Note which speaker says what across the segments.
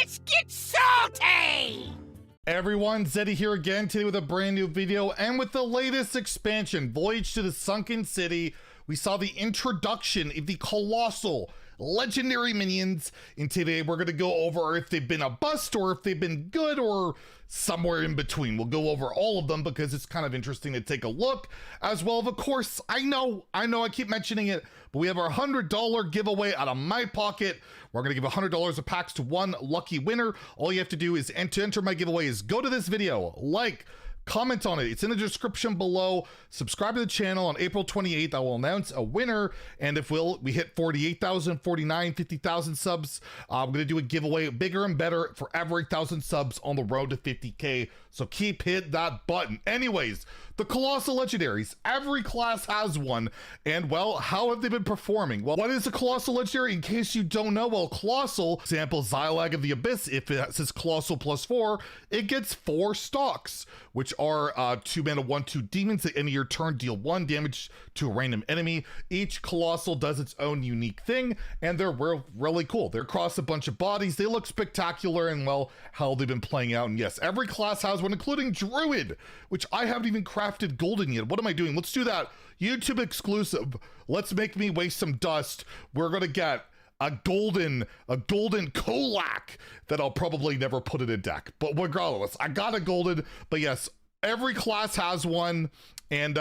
Speaker 1: Let's get salty!
Speaker 2: Everyone, Zeddy here again today with a brand new video and with the latest expansion, Voyage to the Sunken City. We saw the introduction of the Colossal Legendary minions, and today we're going to go over if they've been a bust or if they've been good or somewhere in between. We'll go over all of them because it's kind of interesting to take a look, as well of course, I know I keep mentioning it, but we have our $100 giveaway out of my pocket. We're going to give $100 of packs to one lucky winner. All you have to do is to enter my giveaway is go to this video, like, comment on it. It's in the description below. Subscribe to the channel. On April 28th, I will announce a winner. And if we hit 48,000, 49, 50,000 subs, I'm going to do a giveaway bigger and better for every 1,000 subs on the road to 50K. So keep hitting that button. Anyways, the Colossal Legendaries. Every class has one. And well, how have they been performing? Well, what is a Colossal Legendary? In case you don't know, well, Colossal, example, Zylag of the Abyss, if it says Colossal +4, it gets 4 stocks, which are 2 mana 1/2 demons. At end of your turn, deal 1 damage to a random enemy. Each Colossal does its own unique thing, and they're really cool. They're across a bunch of bodies. They look spectacular, and well, how they've been playing out. And yes, every class has one, including Druid, which I haven't even crafted golden yet. What am I doing? Let's do that. YouTube exclusive. Let's make me waste some dust. We're gonna get a golden Kolak that I'll probably never put in a deck. But regardless, I got a golden, but yes, every class has one. And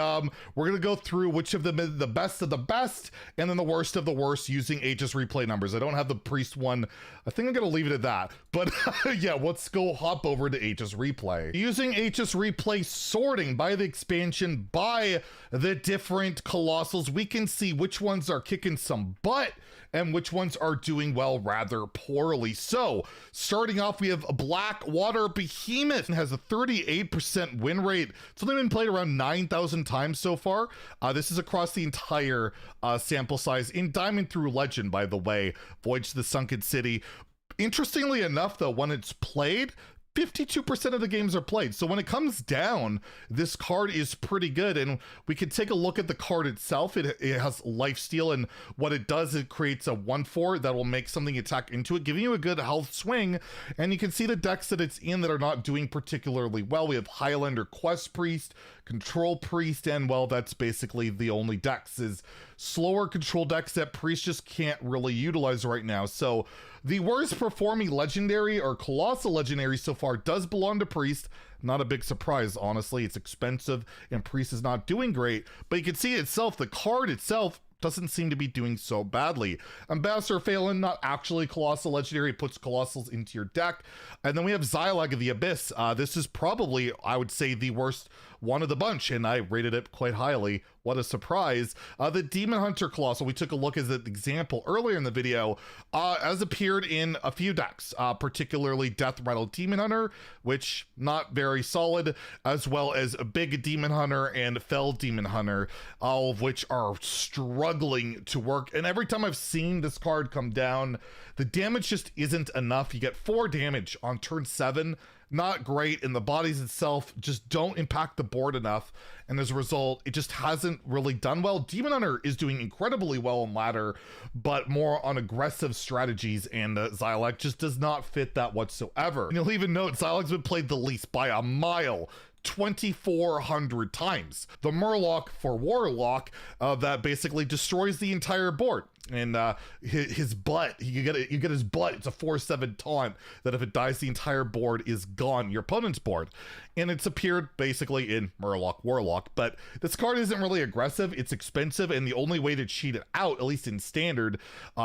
Speaker 2: we're gonna go through which of them is the best of the best and then the worst of the worst using Aegis replay numbers. I don't have the priest one. I think I'm gonna leave it at that. But yeah, let's go hop over to Aegis replay. Using Aegis replay sorting by the expansion, by the different Colossals, we can see which ones are kicking some butt and which ones are doing well rather poorly. So starting off, we have Blackwater Behemoth, has a 38% win rate. It's only been played around 9,000 times so far. This is across the entire sample size in Diamond through Legend, by the way. Voyage to the Sunken City. Interestingly enough, though, when it's played, 52% of the games are played. So when it comes down, this card is pretty good. And we can take a look at the card itself. It has lifesteal, and what it does, it creates a 1/4 that will make something attack into it, giving you a good health swing. And you can see the decks that it's in that are not doing particularly well. We have Highlander Quest Priest, Control Priest, and well, that's basically the only decks is slower control decks that Priest just can't really utilize right now. So the worst performing legendary or Colossal Legendary so far does belong to Priest. Not a big surprise, honestly. It's expensive and Priest is not doing great, but you can see itself, the card itself doesn't seem to be doing so badly. Ambassador Phelan, not actually Colossal Legendary, puts Colossals into your deck. And then we have Zylag of the Abyss. This is probably, I would say, the worst one of the bunch, and I rated it quite highly. What a surprise. The Demon Hunter Colossal, we took a look as an example earlier in the video, has appeared in a few decks, particularly Death Rattle Demon Hunter, which not very solid, as well as a Big Demon Hunter and Fell Demon Hunter, all of which are struggling to work. And every time I've seen this card come down, the damage just isn't enough. You get 4 damage on turn 7. Not great, and the bodies itself just don't impact the board enough, and as a result, it just hasn't really done well. Demon Hunter is doing incredibly well on ladder, but more on aggressive strategies, and Zylag just does not fit that whatsoever. And you'll even note Zylag's been played the least by a mile, 2,400 times. The Murloc for Warlock that basically destroys the entire board. And his butt, you get his butt. It's a 4/7 taunt that if it dies, the entire board is gone, your opponent's board. And it's appeared basically in Murloc Warlock, but this card isn't really aggressive. It's expensive, and the only way to cheat it out, at least in standard,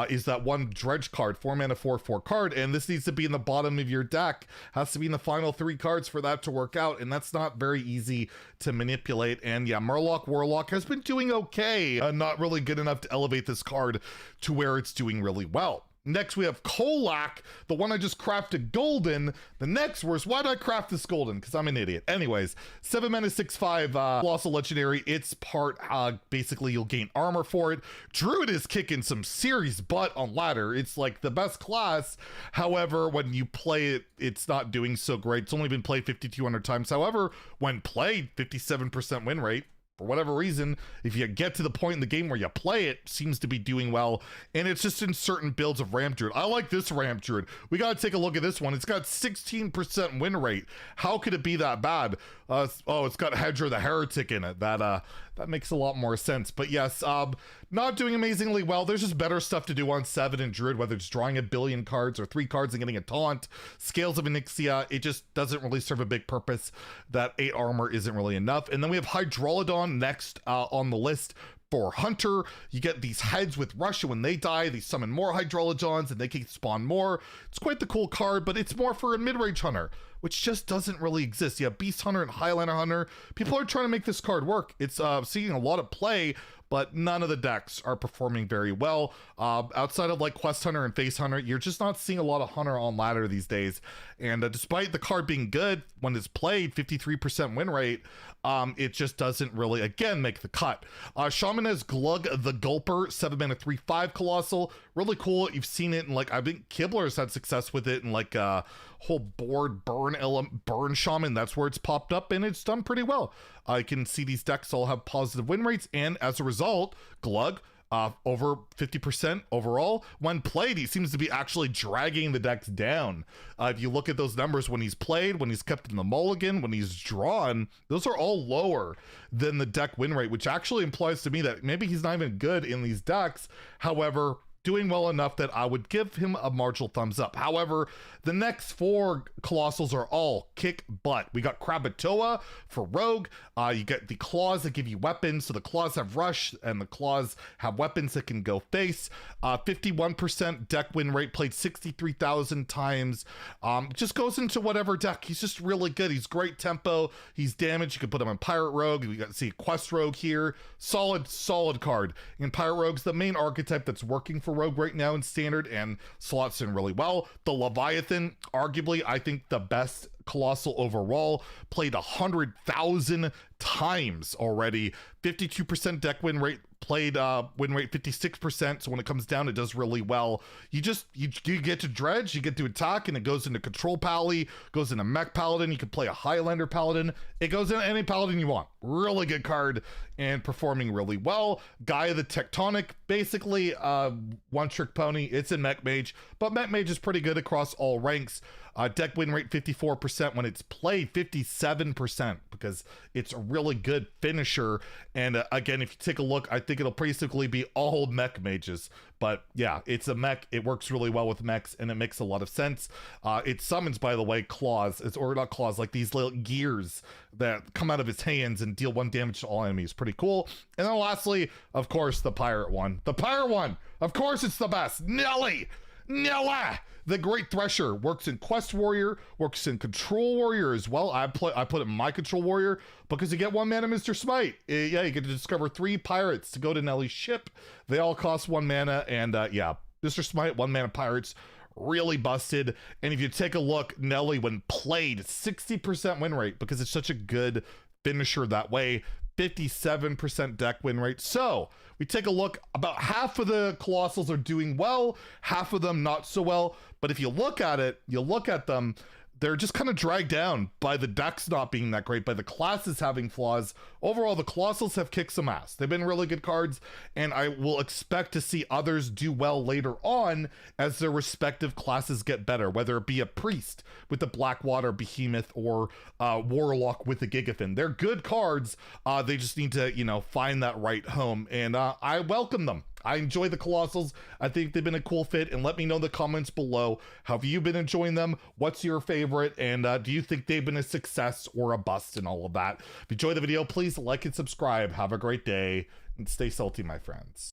Speaker 2: is that one dredge card, 4 mana 4/4 card, and this needs to be in the bottom of your deck. Has to be in the final 3 cards for that to work out, and that's not very easy to manipulate. And yeah, Murloc Warlock has been doing okay, not really good enough to elevate this card to where it's doing really well. Next, we have Kolak, the one I just crafted golden. The next worst, why did I craft this golden? Because I'm an idiot. Anyways, 7 mana 6/5 Colossal Legendary. It's part, basically you'll gain armor for it. Druid is kicking some serious butt on ladder. It's like the best class. However, when you play it, it's not doing so great. It's only been played 5,200 times. However, when played, 57% win rate. for whatever reason, if you get to the point in the game where you play it, seems to be doing well, and it's just in certain builds of Ramp Druid. I like this Ramp Druid. We gotta take a look at this one. It's got 16% win rate. How could it be that bad? Oh, it's got Hedra the Heretic in it. That makes a lot more sense. But yes, not doing amazingly well. There's just better stuff to do on 7 and Druid, whether it's drawing a billion cards or 3 cards and getting a taunt. Scales of Onyxia, it just doesn't really serve a big purpose. That 8 armor isn't really enough. And then we have Hydralodon next on the list. For Hunter, you get these heads with Russia. When they die, they summon more Hydralodons and they can spawn more. It's quite the cool card, but it's more for a mid-range Hunter, which just doesn't really exist. You have Beast Hunter and Highlander Hunter. People are trying to make this card work. It's seeing a lot of play, but none of the decks are performing very well. Outside of like Quest Hunter and Face Hunter, you're just not seeing a lot of Hunter on ladder these days. And despite the card being good, when it's played, 53% win rate, it just doesn't really, again, make the cut. Shaman has Glug the Gulper, 7 mana, 3/5 Colossal. Really cool. You've seen it in like, I think Kibler's had success with it in like whole board burn Shaman. That's where it's popped up and it's done pretty well. I can see these decks all have positive win rates, and as a result, Glug over 50% overall. When played, he seems to be actually dragging the decks down. If you look at those numbers when he's played, when he's kept in the mulligan, when he's drawn, those are all lower than the deck win rate, which actually implies to me that maybe he's not even good in these decks. However, doing well enough that I would give him a marginal thumbs up. However, the next 4 Colossals are all kick butt. We got Krabatoa for Rogue. You get the Claws that give you weapons. So the Claws have Rush and the Claws have weapons that can go face. 51% deck win rate, played 63,000 times. Just goes into whatever deck. He's just really good. He's great tempo. He's damage. You can put him in Pirate Rogue. We got to see Quest Rogue here. Solid card. And Pirate Rogue's the main archetype that's working for Rogue right now in Standard and slots in really well. The Leviathan, arguably, I think the best Colossal overall, played 100,000 times already. 52% deck win rate, played win rate 56%. So when it comes down, it does really well. You get to dredge, you get to attack, and it goes into control pally, goes into mech paladin. You can play a Highlander paladin. It goes into any paladin you want. Really good card and performing really well. Gaia the Tectonic, basically one trick pony. It's a mech mage, but mech mage is pretty good across all ranks. Deck win rate 54% when it's played, 57% because it's a really good finisher. And again, if you take a look, I think it'll basically be all mech mages. But yeah, it's a mech. It works really well with mechs and it makes a lot of sense. It summons, by the way, claws. Or not claws, like these little gears that come out of his hands and deal 1 damage to all enemies. Pretty cool. And then lastly, of course, the pirate one. The pirate one, of course, it's the best. Nelly! The Great Thresher works in Quest Warrior, works in Control Warrior as well. I put it in my Control Warrior because you get 1 mana Mr. Smite. Yeah, you get to discover 3 pirates to go to Nelly's ship. They all cost 1 mana, and yeah, Mr. Smite, 1 mana pirates, really busted. And if you take a look, Nelly, when played, 60% win rate because it's such a good finisher that way. 57% deck win rate. So we take a look, about half of the Colossals are doing well, half of them not so well. But if you look at it, you look at them, they're just kind of dragged down by the decks not being that great, by the classes having flaws. Overall, the Colossals have kicked some ass. They've been really good cards, and I will expect to see others do well later on as their respective classes get better, whether it be a Priest with the Blackwater Behemoth or Warlock with the Gigafin. They're good cards. They just need to, you know, find that right home, and I welcome them. I enjoy the Colossals. I think they've been a cool fit, and let me know in the comments below. How have you been enjoying them? What's your favorite? And do you think they've been a success or a bust and all of that? If you enjoyed the video, please like and subscribe. Have a great day and stay salty, my friends.